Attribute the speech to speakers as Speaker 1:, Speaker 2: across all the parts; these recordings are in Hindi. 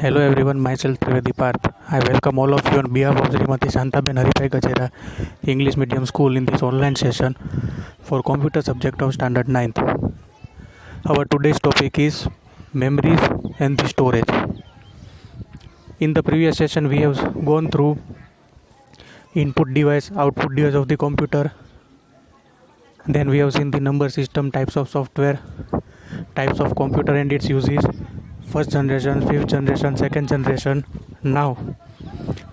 Speaker 1: Hello everyone, myself Trivedi Parth. I welcome all of you on behalf of Srimati Shantaben Haripai Gajera English Medium School in this online session for computer subject of standard 9th. Our today's topic is memories and the storage. In the previous session we have gone through input device, output device of the computer. Then we have seen the number system, types of software, types of computer and its uses, first generation, fifth generation, second generation. Now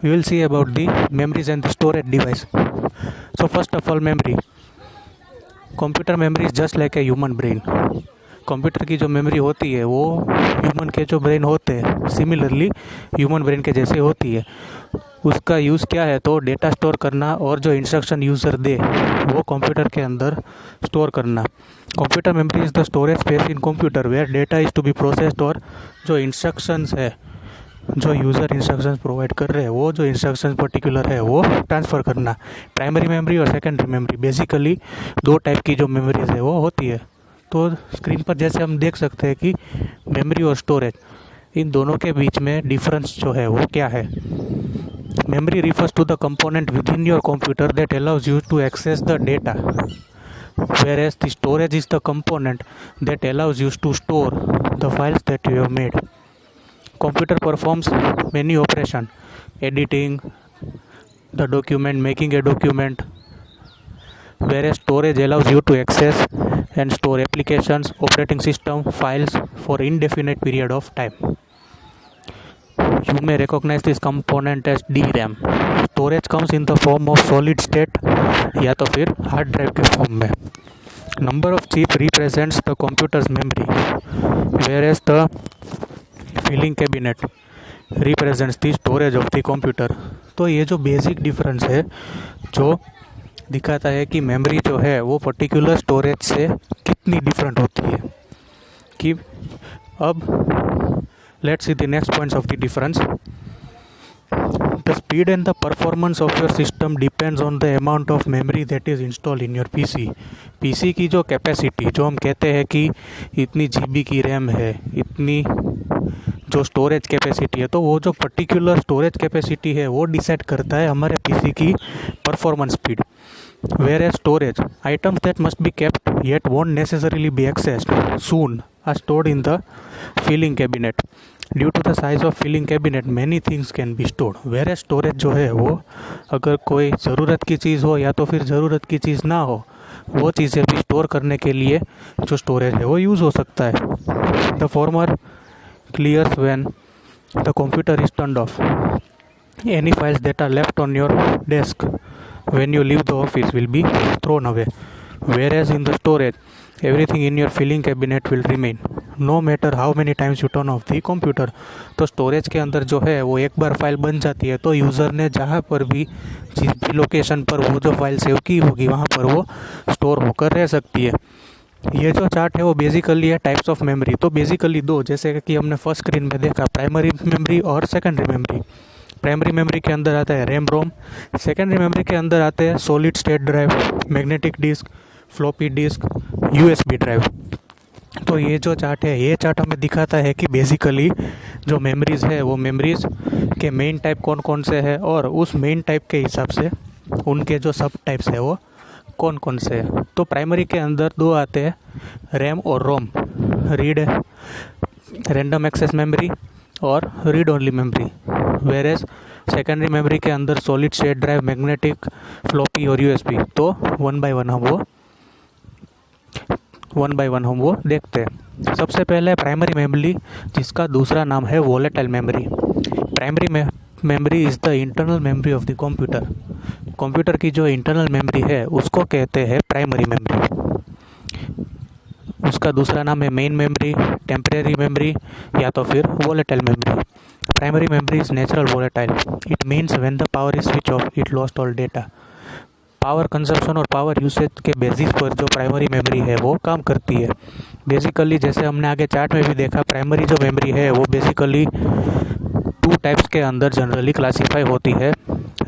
Speaker 1: we will see about the memories and the storage device. So first of all, memory. Computer memory is just like a human brain. Computer की जो मेमोरी होती है वो ह्यूमन के जो ब्रेन होते हैं सिमिलरली ह्यूमन ब्रेन के जैसे होती है. उसका यूज़ क्या है तो डेटा स्टोर करना और जो इंस्ट्रक्शन यूज़र दे वो कंप्यूटर के अंदर स्टोर करना. Computer memory is the storage space in computer where data is to be processed और जो इंस्ट्रक्शंस है जो यूज़र इंस्ट्रक्शंस प्रोवाइड कर रहे हैं वो जो इंस्ट्रक्शंस पर्टिकुलर है वो ट्रांसफ़र करना. प्राइमरी मेमोरी और सेकेंडरी मेमोरी बेसिकली दो टाइप की जो मेमोरीज है वो होती है. तो स्क्रीन पर जैसे हम देख सकते हैं कि मेमोरी और स्टोरेज इन दोनों के बीच में डिफरेंस जो है वो क्या है. Memory refers to the component within your computer that allows you to access the data, whereas the storage is the component that allows you to store the files that you have made. Computer performs many operations, editing the document, making a document, whereas storage allows you to access and store applications, operating system, files for indefinite period of time. You may recognize this component as DRAM. Storage comes in the form of solid state या तो फिर हार्ड ड्राइव के फॉर्म में. Number of chip represents the computer's memory, whereas the filing cabinet represents the storage of the computer. तो ये जो बेसिक डिफरेंस है जो दिखाता है कि मेमोरी जो है वो पर्टिकुलर स्टोरेज से कितनी डिफरेंट होती है. कि अब let's see the next points of the difference. The speed and the performance of your system depends on the amount of memory that is installed in your PC. PC की जो कैपेसिटी जो हम कहते हैं कि इतनी GB की रैम है, इतनी जो स्टोरेज कैपेसिटी है, तो वो जो पर्टिकुलर स्टोरेज कैपेसिटी है वो डिसाइड करता है हमारे PC की performance speed. Whereas storage, items that must be kept yet won't necessarily be accessed soon are stored in the filing cabinet. Due to the size of filing cabinet, many things can be stored. Whereas storage जो है वो अगर कोई ज़रूरत की चीज़ हो या तो फिर ज़रूरत की चीज़ ना हो वो चीज़ें भी स्टोर करने के लिए जो स्टोरेज है वो यूज़ हो सकता है. The former clears when the computer is turned off. Any files that are left on your desk when you leave the office will be thrown away. Whereas in the storage, everything in your filing cabinet will remain no matter how many times you turn off the computer. तो स्टोरेज के अंदर जो है वो एक बार फाइल बन जाती है तो यूज़र ने जहाँ पर भी जिस भी लोकेशन पर वो जो फाइल सेव की होगी वहाँ पर वो स्टोर होकर रह सकती है. ये जो चार्ट है वो बेसिकली है टाइप्स ऑफ मेमोरी. तो बेसिकली दो, जैसे कि हमने फर्स्ट स्क्रीन में देखा, प्राइमरी मेमोरी और सेकेंडरी मेमोरी. प्राइमरी मेमोरी के अंदर आता है रैम रोम. सेकेंडरी मेमोरी के अंदर आते हैं solid state drive, magnetic disk, floppy disk, USB drive. तो ये जो चार्ट है ये चार्ट हमें दिखाता है कि बेसिकली जो मेमोरीज़ है वो मेमोरीज़ के मेन टाइप कौन कौन से हैं और उस मेन टाइप के हिसाब से उनके जो सब टाइप्स है वो कौन कौन से हैं. तो प्राइमरी के अंदर दो आते हैं, रैम और ROM. Read random access memory और read only memory. Whereas secondary memory के अंदर solid state drive, magnetic, floppy और USB. तो वन बाय वन हम वो देखते हैं. सबसे पहले प्राइमरी मेमोरी जिसका दूसरा नाम है volatile memory. Primary memory is the internal memory of the computer. Computer की जो इंटरनल मेमोरी है उसको कहते हैं प्राइमरी मेमोरी. उसका दूसरा नाम है मेन मेमोरी, टेम्परेरी मेमोरी या तो फिर volatile memory. Primary memory is natural volatile. It means when the power is switch off it lost all data. Power consumption और पावर यूसेज के बेसिस पर जो प्राइमरी मेमोरी है वो काम करती है. बेसिकली जैसे हमने आगे चार्ट में भी देखा, प्राइमरी जो मेमोरी है वो बेसिकली टू टाइप्स के अंदर जनरली क्लासीफाई होती है,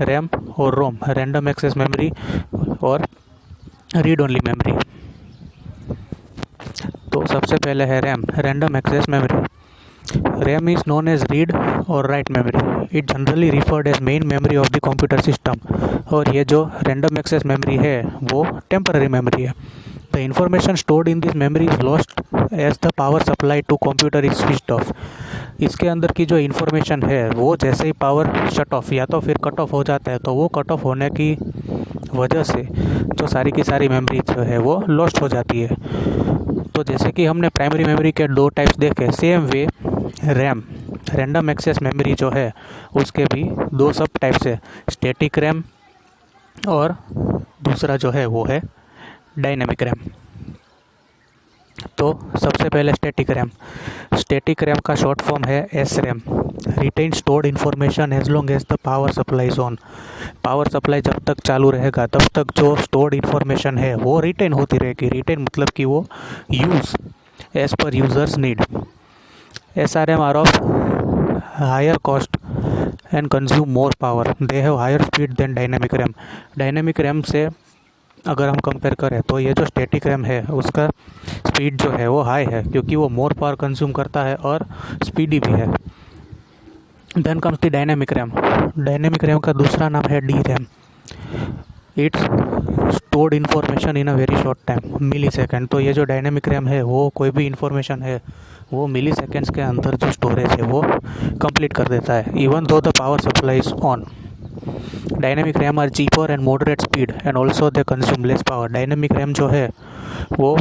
Speaker 1: रैम और रोम, रैंडम एक्सेस मेमोरी और रीड ओनली मेमोरी. तो सबसे पहले है RAM, random access memory. RAM is known as read or write memory. It generally referred as main memory of the computer system. और ये जो random access memory है वो temporary memory है. The information stored in this memory is lost as the power supply to computer is switched off. इसके अंदर की जो इन्फॉर्मेशन है वो जैसे ही पावर शट ऑफ या तो फिर कट ऑफ हो जाता है तो वो कट ऑफ होने की वजह से जो सारी की सारी मेमोरी जो है वो लॉस्ट हो जाती है. तो जैसे कि हमने प्राइमरी मेमोरी के दो टाइप्स देखे, same way RAM random access memory जो है उसके भी दो सब टाइप्स है, स्टैटिक रैम और दूसरा जो है वो है डायनेमिक रैम. तो सबसे पहले स्टैटिक रैम का शॉर्ट फॉर्म है S RAM. Retain stored information as long as the power supply is on. Power supply जब तक चालू रहेगा तब तक जो स्टोर्ड इन्फॉर्मेशन है वो रिटेन होती रहेगी. रिटेन मतलब कि वो use as per users need. SRM are of higher cost and consume more power. They have higher speed than dynamic RAM. Dynamic RAM से अगर हम कंपेयर करें तो ये जो स्टैटिक रैम है उसका स्पीड जो है वो हाई है क्योंकि वो मोर पावर कंज्यूम करता है और स्पीडी भी है. Then comes the dynamic RAM. Dynamic RAM का दूसरा नाम है D RAM. It's stored information in a very short time, millisecond. तो ये जो डायनेमिक रैम है वो कोई भी इन्फॉर्मेशन है वो मिली सेकेंड्स के अंदर जो स्टोरेज है वो कंप्लीट कर देता है, even though the power supply is on. Dynamic RAM are cheaper and moderate speed and also they consume less power. Dynamic RAM जो है वो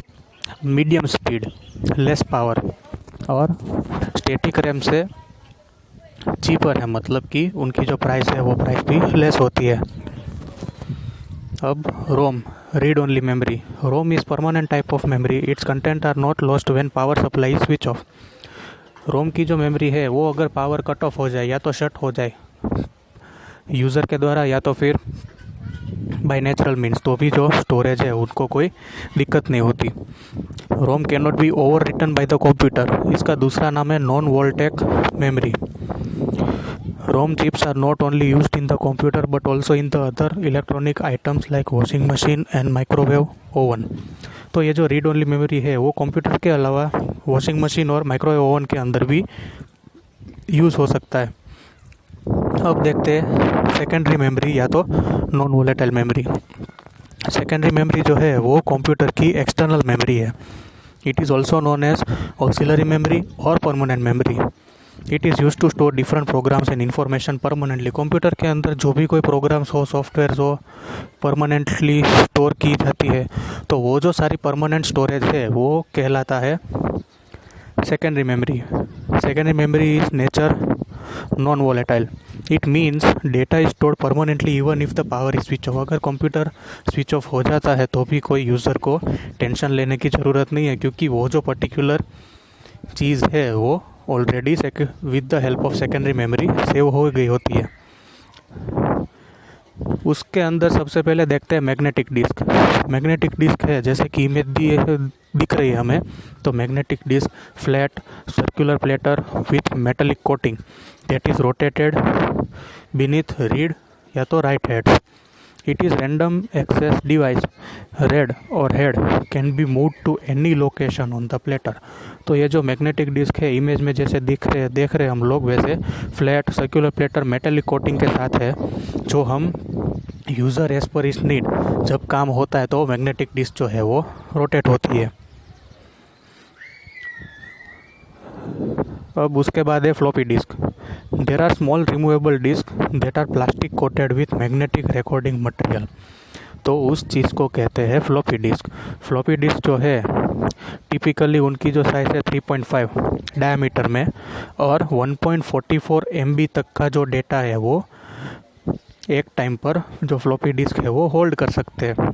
Speaker 1: मीडियम स्पीड, लेस पावर, और स्टैटिक रैम से चीपर है, मतलब कि उनकी जो प्राइस है वो प्राइस भी लेस होती है. अब ROM, read only memory. ROM is permanent type of memory. Its content are not lost when power supply switch off. ROM की जो मेमोरी है वो अगर पावर कट ऑफ हो जाए या तो शट हो जाए यूज़र के द्वारा या तो फिर बाय नेचुरल मीन्स, तो भी जो स्टोरेज है उनको कोई दिक्कत नहीं होती. ROM can not be over written by the computer. इसका दूसरा नाम है non volatile memory. ROM chips are not only used in the computer but also in the other electronic items like washing machine and microwave oven. तो ये जो रीड ओनली मेमोरी है वो कंप्यूटर के अलावा वॉशिंग मशीन और माइक्रोवेव ओवन के अंदर भी यूज़ हो सकता है. अब देखते हैं सेकेंडरी मेमोरी या तो non volatile memory. Secondary memory जो है वो कंप्यूटर की एक्सटर्नल मेमोरी है. It is also known as auxiliary memory और permanent memory. It is use to store different programs and information permanently. Computer के अंदर जो भी कोई प्रोग्राम्स हो, सॉफ्टवेयर हो, परमानेंटली स्टोर की जाती है तो वो जो सारी परमानेंट स्टोरेज है वो कहलाता है secondary memory. Secondary memory is nature non volatile. It means data is stored permanently even if the power is switch off. अगर कंप्यूटर स्विच ऑफ हो जाता है तो भी कोई यूज़र को टेंशन लेने की ज़रूरत नहीं है क्योंकि वो जो पर्टिकुलर चीज़ है वो already with the help of secondary memory save हो गई होती है. उसके अंदर सबसे पहले देखते हैं मैग्नेटिक डिस्क. मैग्नेटिक डिस्क है जैसे कि इमेज दिख रही है हमें, तो magnetic disk flat circular platter with metallic coating that is rotated beneath read या तो write head. It is random access device. Read और head can be move to any location on the platter. तो ये जो मैग्नेटिक डिस्क है इमेज में जैसे देख रहे हम लोग वैसे flat circular platter metallic coating के साथ है, जो हम यूज़र एज पर इस नीड जब काम होता है तो मैग्नेटिक डिस्क जो है वो रोटेट होती है. अब उसके बाद है floppy disk. There are small removable disk that are plastic coated with magnetic recording material. तो उस चीज़ को कहते हैं फ्लॉपी डिस्क. फ्लॉपी डिस्क जो है टिपिकली उनकी जो साइज़ है 3.5 डायमीटर में और 1.44 MB तक का जो डेटा है वो एक टाइम पर जो फ्लॉपी डिस्क है वो होल्ड कर सकते हैं.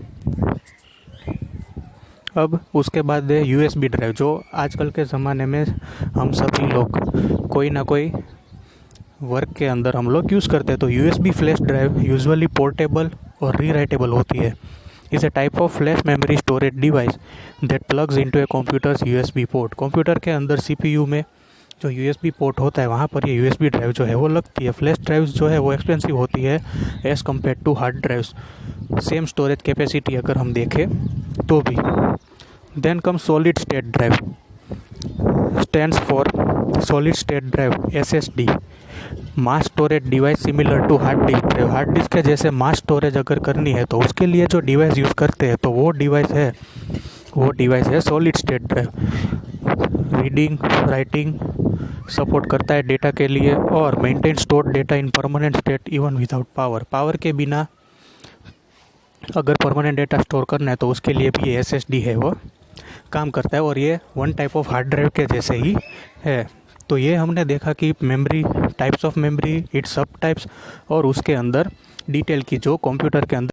Speaker 1: अब उसके बाद है USB ड्राइव, जो आजकल के ज़माने में हम सभी लोग कोई ना कोई वर्क के अंदर हम लोग यूज़ करते हैं. तो USB flash drive usually portable और रीराइटेबल होती है. Is a type of flash memory storage device that plugs into A computers USB port. Computer के अंदर CPU में जो USB पोर्ट होता है वहाँ पर ये USB ड्राइव जो है वो लगती है. फ्लैश ड्राइव्स जो है वो एक्सपेंसिव होती है as compare to hard drives, same storage capacity अगर हम देखें तो भी. Then come solid state drive. Stands for solid state drive SSD, mass storage device similar to hard disk drive. Hard disk के जैसे मास स्टोरेज अगर करनी है तो उसके लिए जो डिवाइस यूज़ करते हैं तो वो डिवाइस है solid state drive. Reading writing support करता है डेटा के लिए और मेंटेन स्टोर्ड डेटा इन permanent state even without power के बिना अगर परमानेंट डेटा स्टोर करना है तो उसके लिए भी ये SSD है वो काम करता है और ये one type of hard drive के जैसे ही है। तो ये हमने देखा कि memory, types of memory, it's सब टाइप्स और उसके अंदर डिटेल की जो कंप्यूटर के अंदर